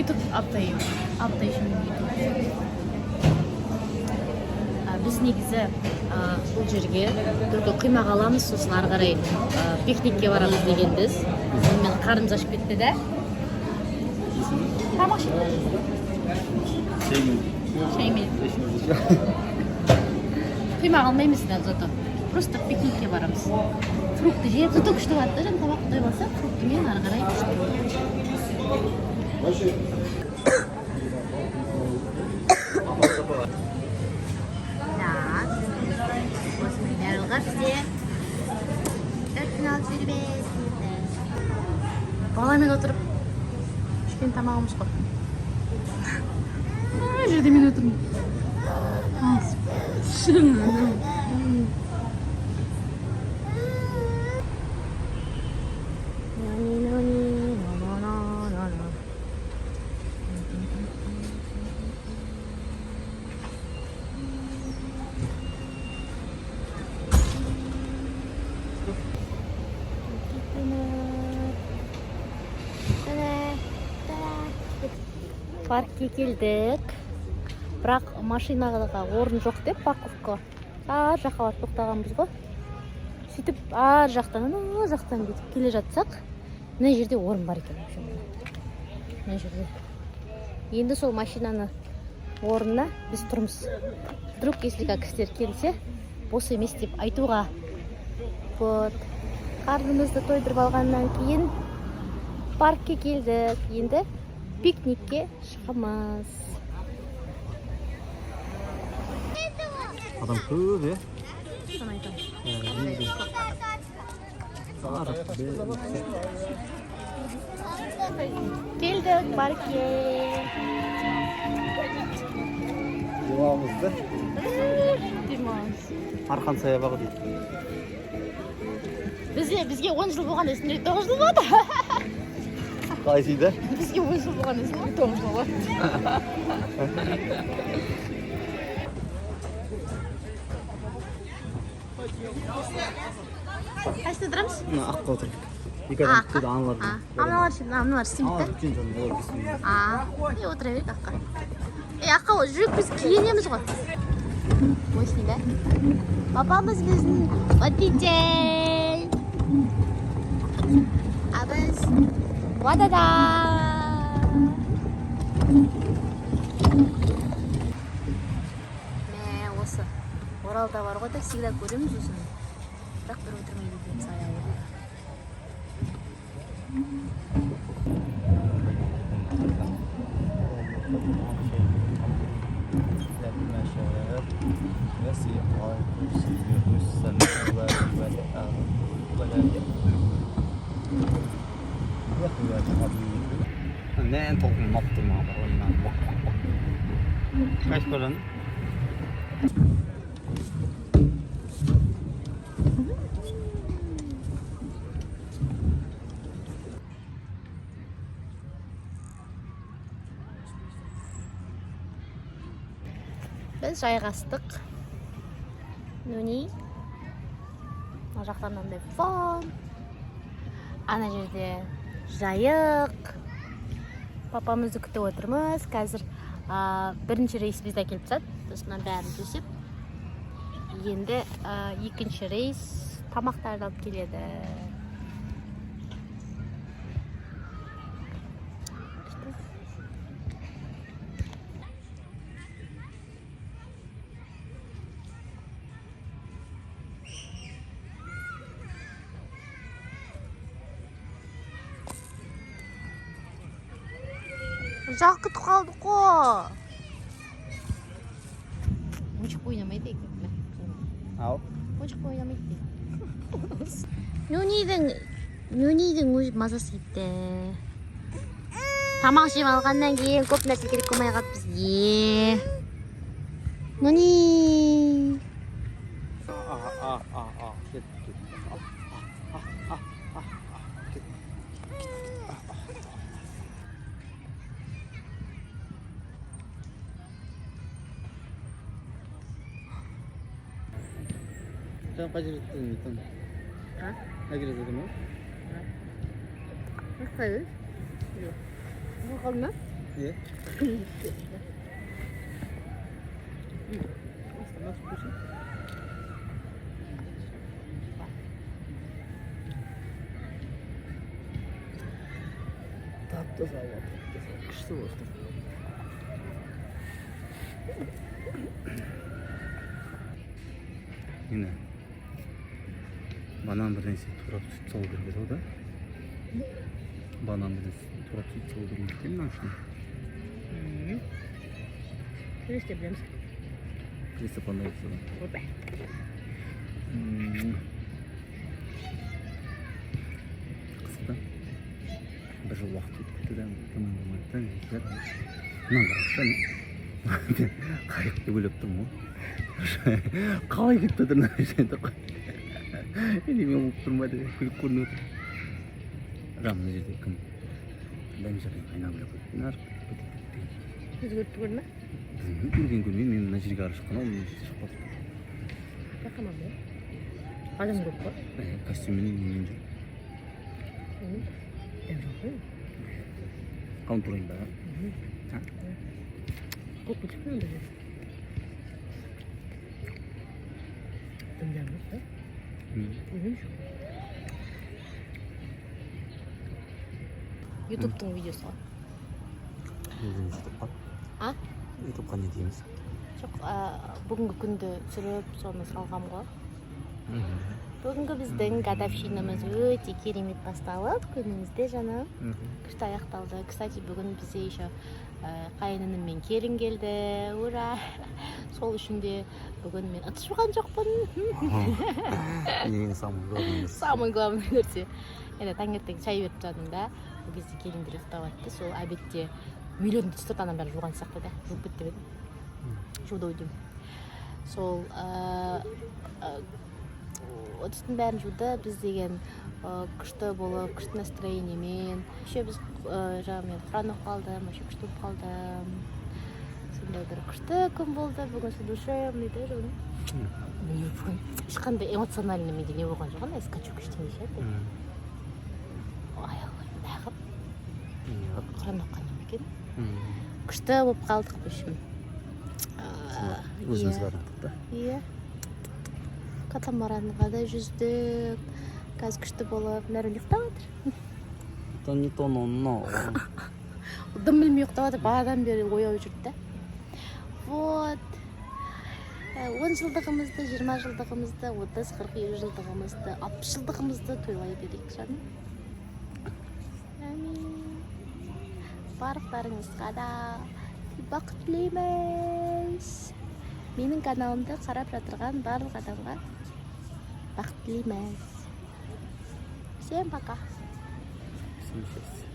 YouTube апта ішінде YouTube. Біз негізі бұл жерге только құймақ аламыз, сосын ары қарай пикникке барамыз дегенбіз. Мен қарнымыз ашып кетті да. Тамақ шаймен. Құймақ алмаймыз да зато. Просто пикникке барамыз. Фрукты жеп, зато күшті болады да, тамақ тойып алса, фруктымен ары қарай күшті. Баламен отырып ішкен тамағымыз ғой. Жерде мен отырмын. Паркке келдік. Бірақ машинаға орын жоқ деп парковка. Ар жаққа барып тоқтағанбыз ғой. Сөйтіп ар жақтан кетіп келе жатсақ, мына жерде орын бар екен. Мына жерде. Енді сол машинаны орнына біз тұрмыз. Вдруг если как кісілер келсе, бос емес деп айтуға. Вот. Қарнымызды тойдырып алғаннан кейін паркке келдік. Енді пикникке шығамыз. Адам көп, е? Соны айтамын. Келдік паркке. Демалымызды. Демалыс. Арқан саябағы дейді. Бізге 10 жыл болған есімде 9 жыл болды. Қайсыйды? Бізге 10 жыл болған есімде 9 жыл болды. Қайсында тұрамыз? Мына аққа отырып. Екі адам күтеді аналар. Аналар істемейді. Аналар үлкен жан, олар кесмейді. Отыра берейік аққа. Аққа жүрек біз киінеміз ғой. Осыны да. Папамыз біздің водитель. А біз водада. Осы Оралда бар ғой, всегда көреміз осыны. Бірақ бір отырмайды екен саяғы. Neen tokken matten maar Kijk maar dan. Біз жайғастық. Нүни. Мына жақтан мынандай фон. Ана жерде жайық. Папамызды күтіп отырмыз. Қазір бірінші рейс бізде келіп жатыр. Сосын бәрін төсеп. Енді екінші рейс тамақтарды алып келеді. Жақ күтіп қалдық қой. Ойыншық ойнамайды екен. Ау. Ойыншық ойнамайды екен. Нүнидің өз мазасы кетті. Тамақ жеп алғаннан кейін көп нәрсе керек болмай қалды бізге. Нүни. Sen kaç lira tuttun? Ha? Ne kadar tuttun? Nasıl? Yok. Bu kalma. Iya. Taptasa ауа, taptasa. Күшті болды. Міне. Банан бір нәрсе турап сөйтіп салу керек еді ғой да? Банан бір нәрсе турап сөйтіп салу керек екен мына үшін. Күресте білеміз. Күресте қандай болса да. Опа. Қызықты. Бір жыл уақыт өтіп кетті де тыным болмайды да. Мынаны қарашы. Қайық деп ойлап тұрмын ғой. Қалай кетіп жатыр мына жерде қой. Немен болып тұрмайды күліп көрініп отыр. Мына жерде кім? Дәмежанмен қайнап жүріп Өзгертті көрді ме? көрген көрмей мен мына жерге ары шыққан ол мына жерде шықпады. Байқамам ба? Адам көп қой. Костюммен немен жүр. Дәмежан ғой. Қауын тұрайын ба? Көп кетіп онда жер. Дәмежан ғой. ютубтың видеосы ғой. ютубқа? А? ютубқа не дейміз? Жоқ, бүгінгі күнді түсіріп, соны салғам ғой. Бүгінгі біздің гадавщинамыз өте керемет басталып, күнімізде жаным. Күшті аяқталды. Кстати, бүгін бізде еще қайынінім мен келін келді. Ура! Сол үшін де бүгін мен ұтыс болған жоқпын. Ең самый главный нәрсе. Самый главный нәрсе. Енді таңертең шай беріп жатырмын да. Бұл кезде келіндер ұйықтап жатты. Сол обедте миллион түстіртаннан бәрі жуған сияқты да. Жуып кетті бедім. Жуды ойдым. Сол ұтыстың бәрін жуды. Біз деген күшті болып, күшті настроениемен. Еще біз жаңа мен Құран оқып қалдым, еще күшті болып қалдым. Сондай бір күшті күн болды. Бүгін душевный да жуым. Бүгін ешқандай эмоциональный менде не болған жоқ. Скачу күштеме ше. Аяғым нағып. Құран оқығаннан екен. Күшті болып қалдық бешім. Өзіміз барадық да? Иә. Катамаранға да жүздік. Қазір күшті болып, мәрін ұйықтап жатыр. Это не то, но. Дым білмей ұйықтап жатыр, бағадан бері ояу жүрді да. Вот. 10 жылдығымызды, 20 жылдығымызды, 30-40 жылдығымызды, 60 жылдығымызды тойлай берейік жаным. Барлықтарыңызға да бақыт тілейміз. Менің каналымды қарап жатырған барлық адамға бақыт тілейміз. Всем пока. Всем счастья.